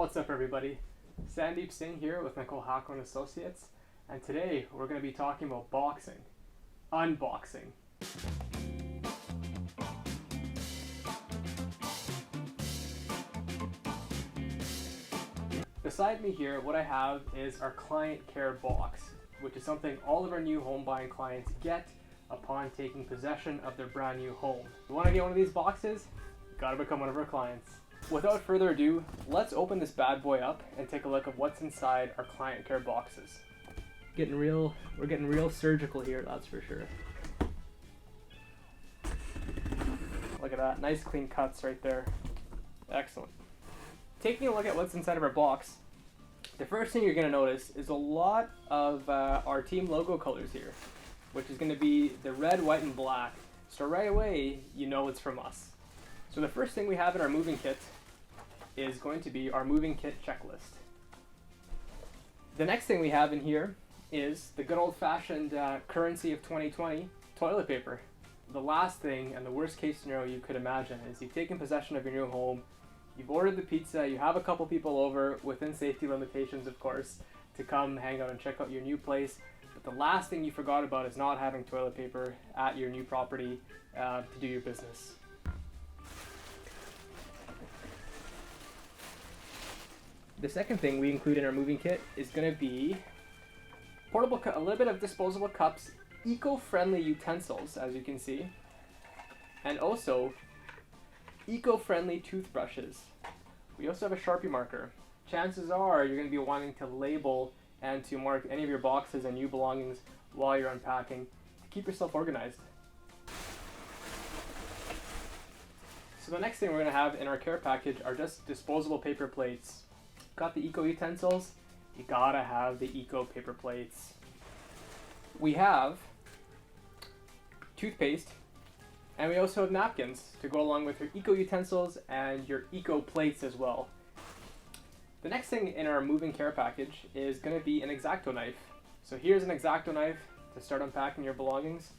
What's up everybody? Sandeep Singh here with Nicole Hackman Associates, and today we're going to be talking about unboxing. Beside me here, what I have is our client care box, which is something all of our new home buying clients get upon taking possession of their brand new home. You want to get one of these boxes? You gotta become one of our clients. Without further ado, let's open this bad boy up and take a look at what's inside our client care boxes. We're getting real surgical here, that's for sure. Look at that, nice clean cuts right there. Excellent. Taking a look at what's inside of our box, the first thing you're going to notice is a lot of our team logo colors here, which is going to be the red, white, and black. So right away, you know it's from us. So the first thing we have in our moving kit is going to be our moving kit checklist. The next thing we have in here is the good old-fashioned currency of 2020, toilet paper. The last thing and the worst case scenario you could imagine is you've taken possession of your new home, you've ordered the pizza, you have a couple people over, within safety limitations of course, to come hang out and check out your new place, but the last thing you forgot about is not having toilet paper at your new property to do your business. The second thing we include in our moving kit is going to be portable, a little bit of disposable cups, eco-friendly utensils, as you can see, and also eco-friendly toothbrushes. We also have a Sharpie marker. Chances are you're going to be wanting to label and to mark any of your boxes and new belongings while you're unpacking to keep yourself organized. So the next thing we're going to have in our care package are just disposable paper plates. Got the eco utensils, you gotta have the eco paper plates. We have toothpaste, and we also have napkins to go along with your eco utensils and your eco plates as well. The next thing in our moving care package is going to be an X-Acto knife. So here's an X-Acto knife to start unpacking your belongings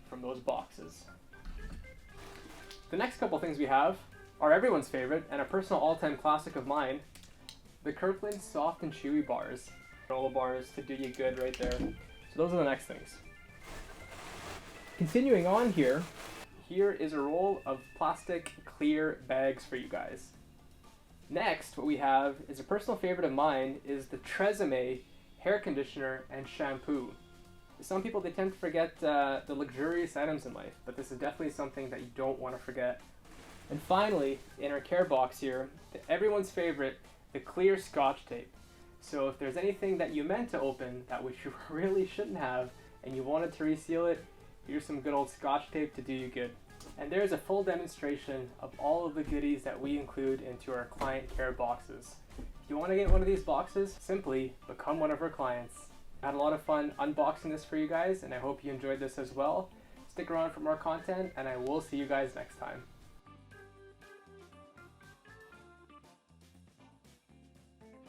from those boxes. The next couple things we have are everyone's favorite and a personal all-time classic of mine, the Kirkland soft and chewy bars. Granola bars to do you good right there. So those are the next things. Continuing on here is a roll of plastic clear bags for you guys. Next, what we have is a personal favorite of mine is the Tresemme hair conditioner and shampoo. Some people, they tend to forget the luxurious items in life, but this is definitely something that you don't want to forget. And finally, in our care box here, everyone's favorite, the clear Scotch tape. So if there's anything that you meant to open that which you really shouldn't have and you wanted to reseal it, here's some good old Scotch tape to do you good. And there's a full demonstration of all of the goodies that we include into our client care boxes. If you want to get one of these boxes, simply become one of our clients. I had a lot of fun unboxing this for you guys, and I hope you enjoyed this as well. Stick around for more content, and I will see you guys next time.